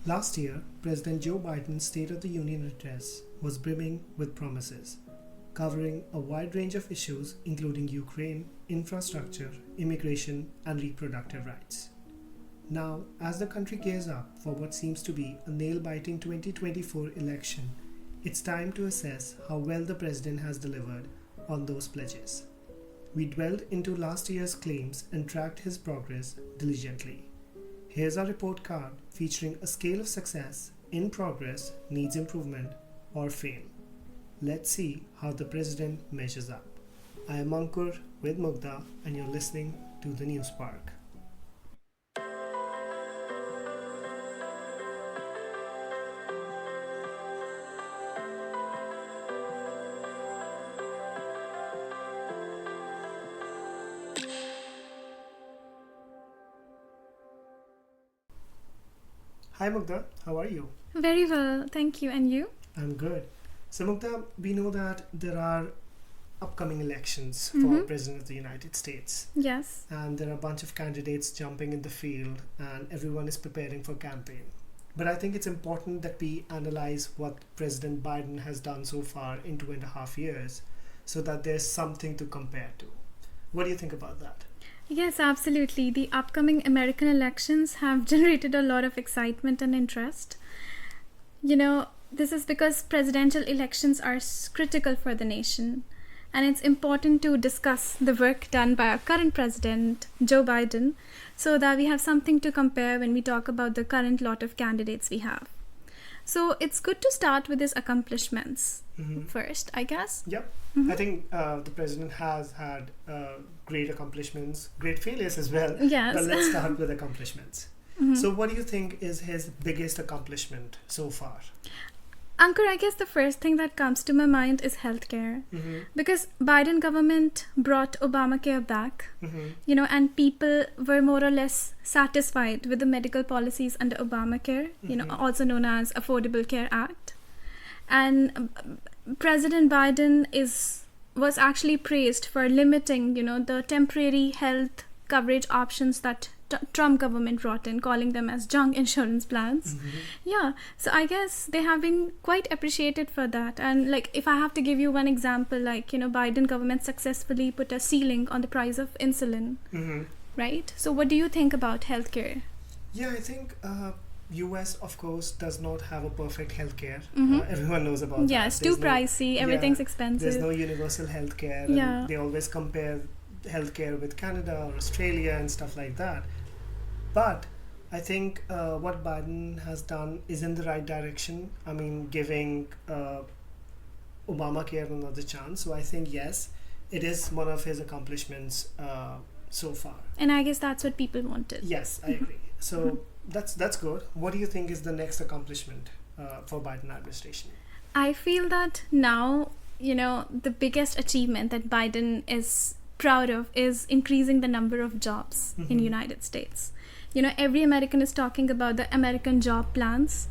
Last year, President Joe Biden's State of the Union address was brimming with promises, covering a wide range of issues including Ukraine, infrastructure, immigration, and reproductive rights. Now, as the country gears up for what seems to be a nail-biting 2024 election, it's time to assess how well the president has delivered on those pledges. We dwelled into last year's claims and tracked his progress diligently. Here's our report card featuring a scale of success, in progress, needs improvement, or fail. Let's see how the president measures up. I am Ankur with Mugdha, and you're listening to the News Park. Hi Mugdha, how are you? Very well, thank you. And you? I'm good. So Mugdha, we know that there are upcoming elections for President of the United States. Yes. And there are a bunch of candidates jumping in the field and everyone is preparing for campaign. But I think it's important that we analyze what President Biden has done so far in 2.5 years so that there's something to compare to. What do you think about that? Yes, absolutely. The upcoming American elections have generated a lot of excitement and interest. You know, this is because presidential elections are critical for the nation. And it's important to discuss the work done by our current president, Joe Biden, so that we have something to compare when we talk about the current lot of candidates we have. So it's good to start with his accomplishments first, I guess. Yep. I think the president has had great accomplishments, great failures as well. Yes. But let's start with accomplishments. So what do you think is his biggest accomplishment so far? Ankur, I guess the first thing that comes to my mind is healthcare. Because Biden government brought Obamacare back, you know, and people were more or less satisfied with the medical policies under Obamacare, you know, also known as Affordable Care Act. And President Biden was actually praised for limiting, you know, the temporary health coverage options that Trump government brought in, calling them as junk insurance plans. Yeah, so I guess they have been quite appreciated for that. And like, if I have to give you one example, like, you know, Biden government successfully put a ceiling on the price of insulin, right? So what do you think about healthcare? Yeah, I think US, of course, does not have a perfect healthcare. Everyone knows about that. Yeah, it's too pricey, everything's expensive. There's no universal healthcare. And they always compare healthcare with Canada or Australia and stuff like that. But I think what Biden has done is in the right direction. I mean, giving Obamacare another chance. So I think, yes, it is one of his accomplishments so far. And I guess that's what people wanted. Yes, I agree. So that's good. What do you think is the next accomplishment for Biden administration? I feel that now, you know, the biggest achievement that Biden is proud of is increasing the number of jobs in the United States. You know, every American is talking about the American job plans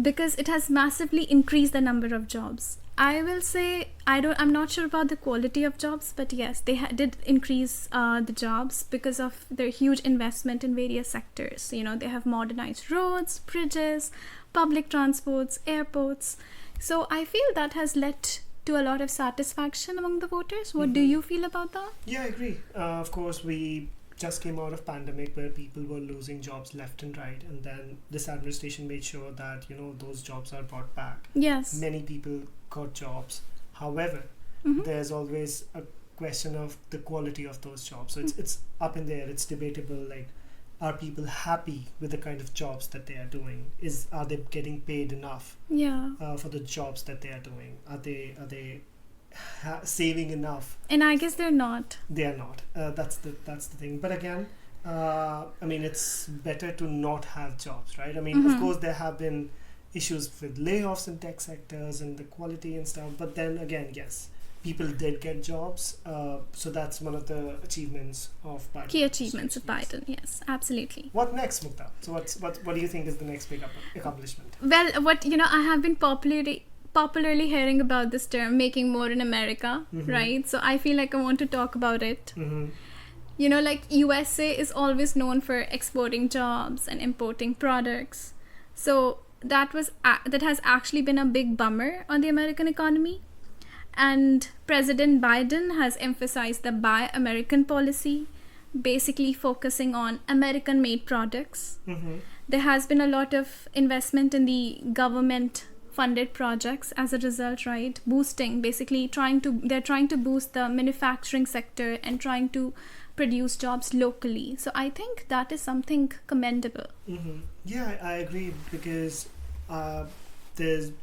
because it has massively increased the number of jobs. I will say, I'm not sure about the quality of jobs, but yes, they did increase the jobs because of their huge investment in various sectors. You know, they have modernized roads, bridges, public transports, airports. So I feel that has led to a lot of satisfaction among the voters. What do you feel about that? Yeah, I agree. Of course, we just came out of pandemic where people were losing jobs left and right, and then this administration made sure that, you know, those jobs are brought back. Yes. Many people got jobs. However, there's always a question of the quality of those jobs. So it's up in there. It's debatable. Like, are people happy with the kind of jobs that they are doing? Are they getting paid enough? Yeah. For the jobs that they are doing? Are they saving enough? And I guess they're not. They are not. That's the thing. But again, I mean, it's better to not have jobs, right? I mean, of course, there have been issues with layoffs in tech sectors and the quality and stuff. But then again, yes, people did get jobs. So that's one of the achievements of Biden. Key achievements of Biden, yes, absolutely. What next, Mukta? So what do you think is the next big accomplishment? Well, I have been popularly hearing about this term, making more in America, right? So I feel like I want to talk about it. like USA is always known for exporting jobs and importing products. So that has actually been a big bummer on the American economy. And President Biden has emphasized the Buy American policy, basically focusing on American-made products. There has been a lot of investment in the government-funded projects as a result, right? Boosting, basically they're trying to boost the manufacturing sector and trying to produce jobs locally. So I think that is something commendable. Yeah, I agree, because the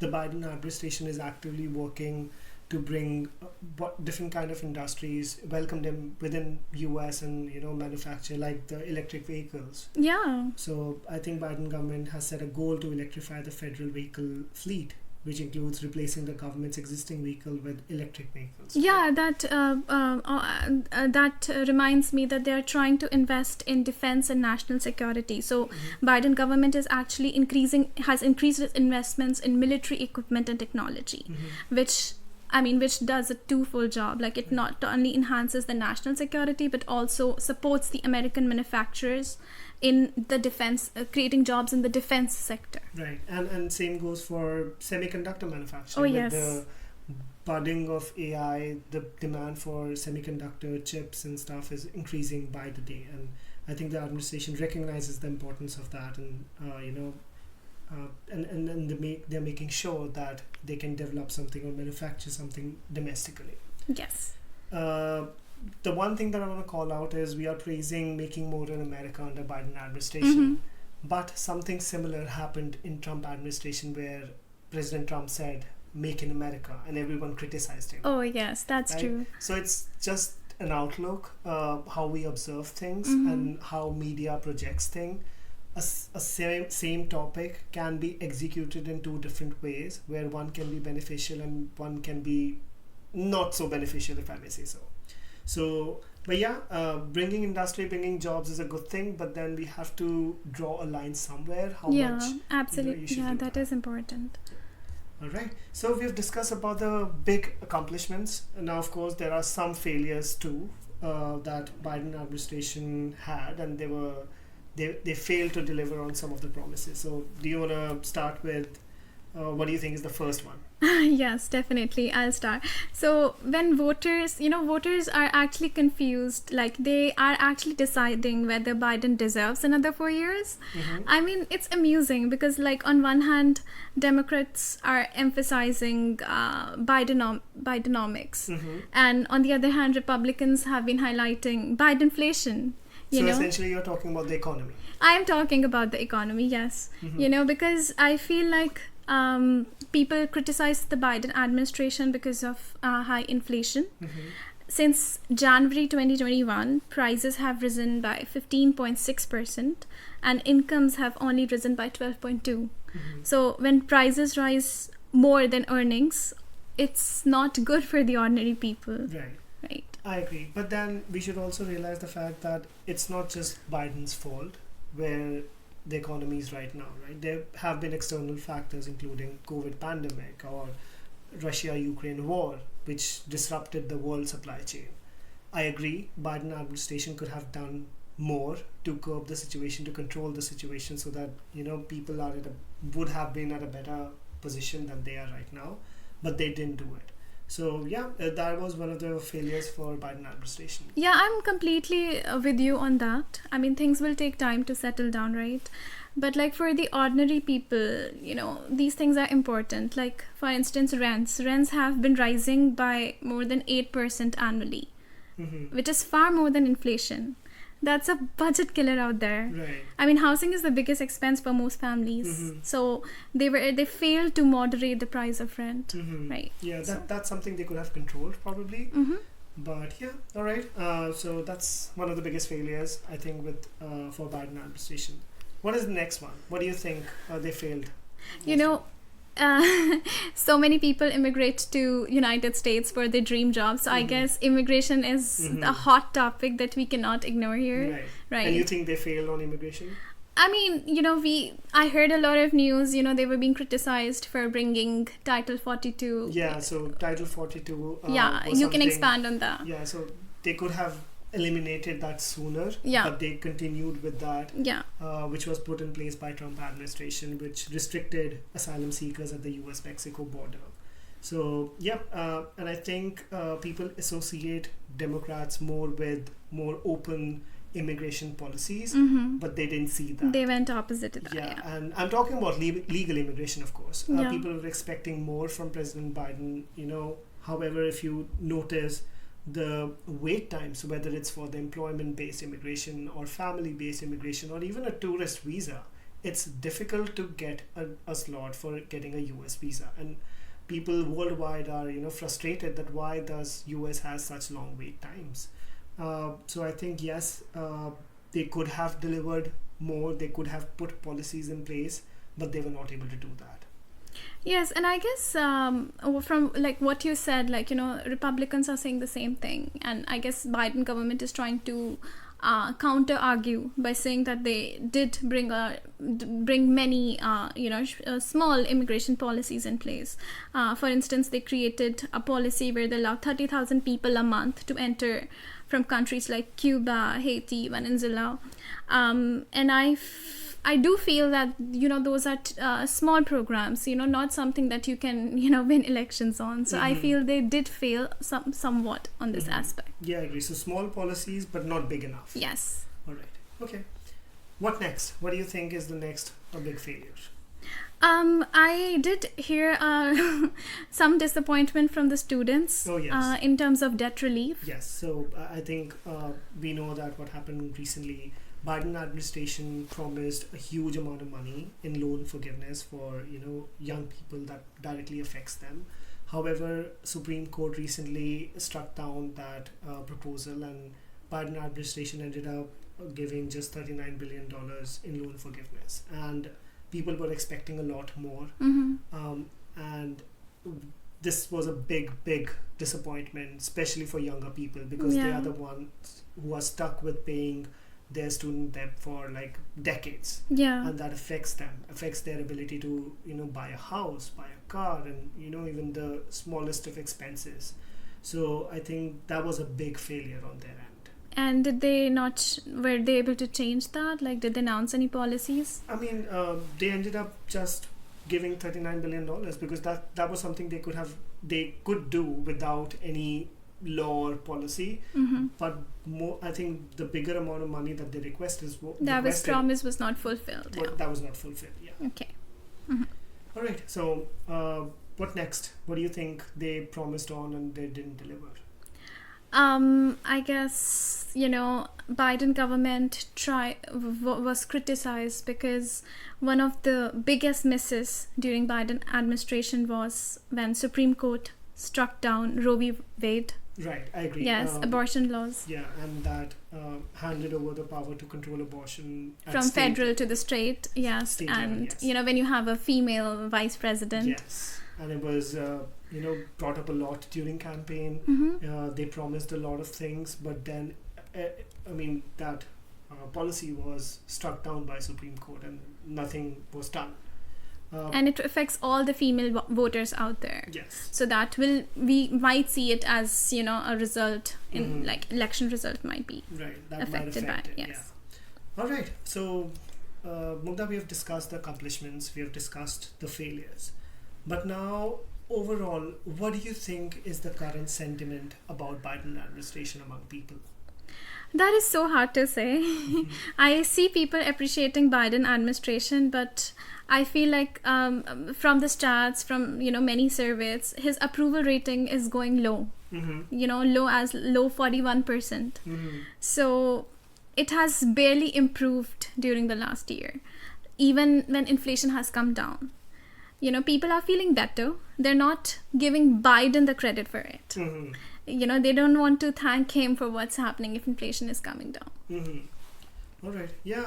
Biden administration is actively working to bring different kind of industries, welcome them within US and manufacture, like the electric vehicles. Yeah. So I think Biden government has set a goal to electrify the federal vehicle fleet, which includes replacing the government's existing vehicle with electric vehicles. Yeah, that reminds me that they are trying to invest in defense and national security. So Biden government is actually has increased its investments in military equipment and technology, which does a twofold job. Like, it not only enhances the national security, but also supports the American manufacturers in the defense, creating jobs in the defense sector. Right, and same goes for semiconductor manufacturing. Oh, yes. With the budding of AI, the demand for semiconductor chips and stuff is increasing by the day. And I think the administration recognizes the importance of that, and they're making sure that they can develop something or manufacture something domestically. Yes. The one thing that I want to call out is we are praising making more in America under Biden administration, but something similar happened in Trump administration, where President Trump said "Make in America" and everyone criticized him. Oh yes, that's right? true. So it's just an outlook, how we observe things and how media projects things. A same topic can be executed in two different ways, where one can be beneficial and one can be not so beneficial, if I may say so. So, but yeah, bringing industry, bringing jobs is a good thing, but then we have to draw a line somewhere. How much? Absolutely. You should Yeah, do that is important. All right. So we've discussed about the big accomplishments. And now, of course, there are some failures too that Biden administration had, and they failed to deliver on some of the promises. So do you want to start with what do you think is the first one? Yes, definitely. I'll start. So when voters are actually confused, like they are actually deciding whether Biden deserves another 4 years. I mean, it's amusing because, like, on one hand, Democrats are emphasizing Bidenomics, and on the other hand, Republicans have been highlighting Bidenflation. So essentially you're talking about the economy. I am talking about the economy, yes. Because I feel like people criticize the Biden administration because of high inflation. Since January 2021, prices have risen by 15.6% and incomes have only risen by 12.2%. So when prices rise more than earnings, it's not good for the ordinary people. Right. I agree. But then we should also realize the fact that it's not just Biden's fault where the economy is right now, right? There have been external factors, including COVID pandemic or Russia-Ukraine war, which disrupted the world supply chain. I agree, Biden administration could have done more to curb the situation, to control the situation, so that people would have been at a better position than they are right now, but they didn't do it. So yeah, that was one of the failures for Biden administration. Yeah, I'm completely with you on that. I mean, things will take time to settle down, right? But like for the ordinary people, these things are important. Like, for instance, rents have been rising by more than 8% annually, which is far more than inflation. That's a budget killer out there. Right. I mean, housing is the biggest expense for most families. So they failed to moderate the price of rent. Right. Yeah, that's something they could have controlled probably. But yeah, all right. So that's one of the biggest failures, I think, for Biden administration. What is the next one? What do you think they failed? So many people immigrate to United States for their dream jobs. So I guess immigration is a hot topic that we cannot ignore here. Right. And you think they failed on immigration? I mean, I heard a lot of news, they were being criticized for bringing Title 42. Yeah, so Title 42. You can expand on that. Yeah, so they could have eliminated that sooner, but they continued with that, which was put in place by Trump administration, which restricted asylum seekers at the US-Mexico border. So and I think people associate Democrats more with more open immigration policies, but they didn't see that. They went opposite to that. And I'm talking about legal immigration, of course. People were expecting more from President Biden, However, if you notice the wait times, whether it's for the employment-based immigration or family-based immigration or even a tourist visa, it's difficult to get a slot for getting a US visa. And people worldwide are, frustrated that why does US has such long wait times. So I think, yes, they could have delivered more, they could have put policies in place, but they were not able to do that. Yes, and I guess from like what you said, Republicans are saying the same thing, and I guess Biden government is trying to counter argue by saying that they did bring many small immigration policies in place. For instance, they created a policy where they allow 30,000 people a month to enter from countries like Cuba, Haiti, Venezuela, and I do feel that those are small programs, not something that you can win elections on. So I feel they did fail somewhat on this aspect. Yeah, I agree. So small policies, but not big enough. Yes. All right. Okay. What next? What do you think is the next big failure? I did hear some disappointment from the students in terms of debt relief. Yes. So I think we know that what happened recently. Biden administration promised a huge amount of money in loan forgiveness for young people that directly affects them. However, Supreme Court recently struck down that proposal, and Biden administration ended up giving just $39 billion in loan forgiveness, and people were expecting a lot more. And this was a big disappointment, especially for younger people, because they are the ones who are stuck with paying their student debt for like decades, and that affects their ability to buy a house, buy a car, and even the smallest of expenses. So I think that was a big failure on their end. And were they able to change that? Like, did they announce any policies? I mean, they ended up just giving $39 billion because that was something they could do without any law or policy, but I think the bigger amount of money that they requested promise was not fulfilled. That was not fulfilled. Okay. All right. So what next? What do you think they promised on and they didn't deliver? I guess Biden government was criticized because one of the biggest misses during Biden administration was when Supreme Court struck down Roe v. Wade. Right, I agree. Yes, abortion laws. Yeah, and that handed over the power to control abortion from federal to the state. Yes, state and level, yes. When you have a female vice president. Yes, and it was brought up a lot during campaign. They promised a lot of things, but then that policy was struck down by Supreme Court, and nothing was done. And it affects all the female voters out there. Yes. So that we might see it as a result in election result might be affected by it. Yes. Yeah. All right. So, Mugdha, we have discussed the accomplishments, we have discussed the failures, but now overall, what do you think is the current sentiment about Biden administration among people? That is so hard to say. I see people appreciating Biden administration, but I feel like from the stats, from many surveys, his approval rating is going low. Low 41%. So it has barely improved during the last year, even when inflation has come down. People are feeling better. They're not giving Biden the credit for it. They don't want to thank him for what's happening if inflation is coming down. All right. Yeah,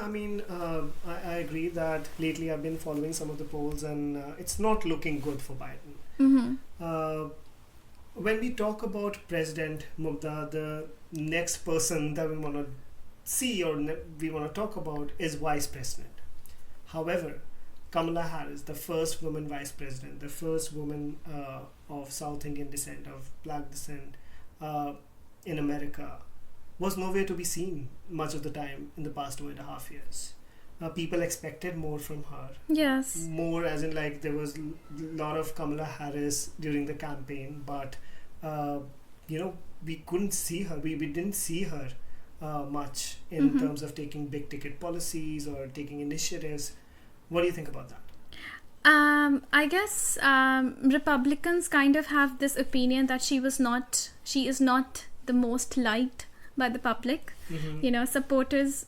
I agree that lately I've been following some of the polls, and it's not looking good for Biden. When we talk about President Mugdha, the next person that we want to see or we want to talk about is Vice President. However, Kamala Harris, the first woman Vice President, the first woman of South Indian descent, of Black descent in America, was nowhere to be seen much of the time in the past 2.5 years. People expected more from her. Yes. More as in like there was a lot of Kamala Harris during the campaign, but we couldn't see her. We didn't see her much in terms of taking big ticket policies or taking initiatives. What do you think about that? I guess Republicans kind of have this opinion that she is not the most liked by the public. Supporters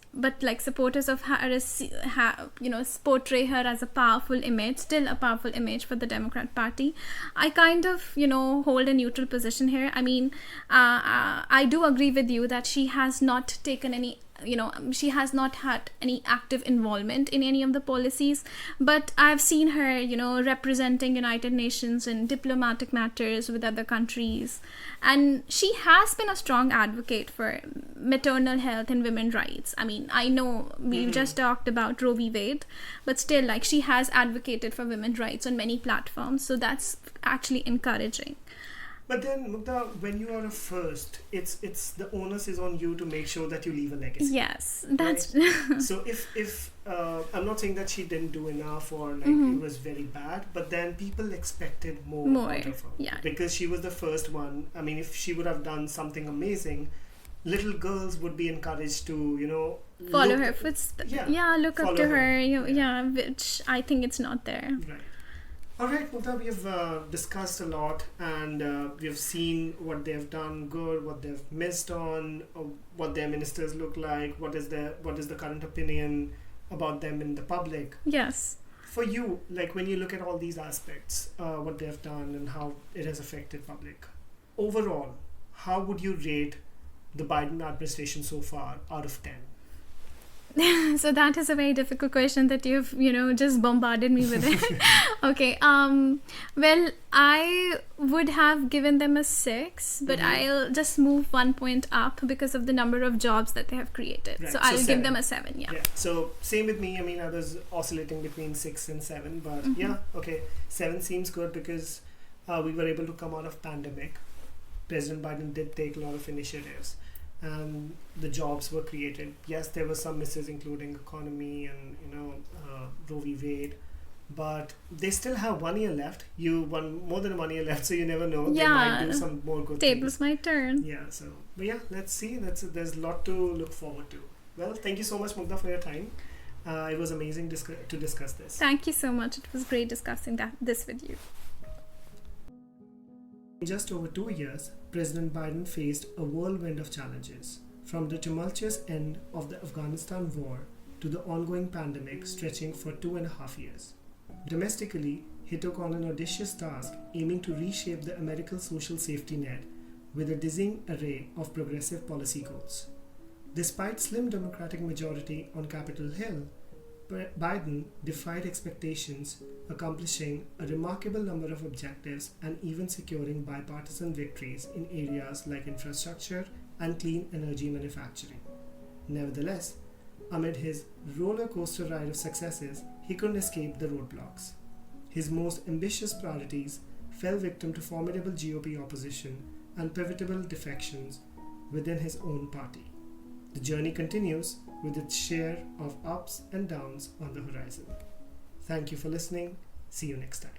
of Harris, portray her as a powerful image, still a powerful image for the Democrat Party. I kind of, hold a neutral position here. I mean, I do agree with you that she has not taken any, she has not had any active involvement in any of the policies, but I've seen her, representing United Nations in diplomatic matters with other countries, and she has been a strong advocate for maternal health and women's rights. I mean, I know we've just talked about Roe v. Wade, but still, like, she has advocated for women's rights on many platforms, so that's actually encouraging. But then, Mugdha, when you are a first, it's the onus is on you to make sure that you leave a legacy. Yes, that's right? So if I'm not saying that she didn't do enough or like it was very bad, but then people expected more out of her. Yeah. Because she was the first one. I mean, if she would have done something amazing, little girls would be encouraged to, follow her footsteps. Yeah, look up to her. Which I think it's not there. Right. All right, Mugdha, we have discussed a lot, and we have seen what they have done good, what they've missed on, what their ministers look like, what is the current opinion about them in the public. Yes. For you, like when you look at all these aspects, what they have done and how it has affected public, overall, how would you rate the Biden administration so far out of 10? So that is a very difficult question that you've, just bombarded me with it. Okay. Well, I would have given them a 6, but I'll just move 1 point up because of the number of jobs that they have created. Right. So I'll give 7. them a 7. Yeah. So same with me. I mean, I was oscillating between 6 and 7, but yeah, okay. 7 seems good because we were able to come out of pandemic. President Biden did take a lot of initiatives, and the jobs were created. Yes, there were some misses, including economy and Roe v. Wade, but they still have 1 year left. More than 1 year left, so you never know. Yeah, they might do some more good tables things. might turn. Yeah. So, but yeah, let's see. There's a lot to look forward to. Well, thank you so much, Mugdha, for your time. It was amazing to discuss this. Thank you so much. It was great discussing this with you. In just over 2 years, President Biden faced a whirlwind of challenges, from the tumultuous end of the Afghanistan war to the ongoing pandemic stretching for 2.5 years. Domestically, he took on an audacious task aiming to reshape the American social safety net with a dizzying array of progressive policy goals. Despite slim Democratic majority on Capitol Hill, Biden defied expectations, accomplishing a remarkable number of objectives and even securing bipartisan victories in areas like infrastructure and clean energy manufacturing. Nevertheless, amid his roller coaster ride of successes, he couldn't escape the roadblocks. His most ambitious priorities fell victim to formidable GOP opposition and pivotal defections within his own party. The journey continues with its share of ups and downs on the horizon. Thank you for listening. See you next time.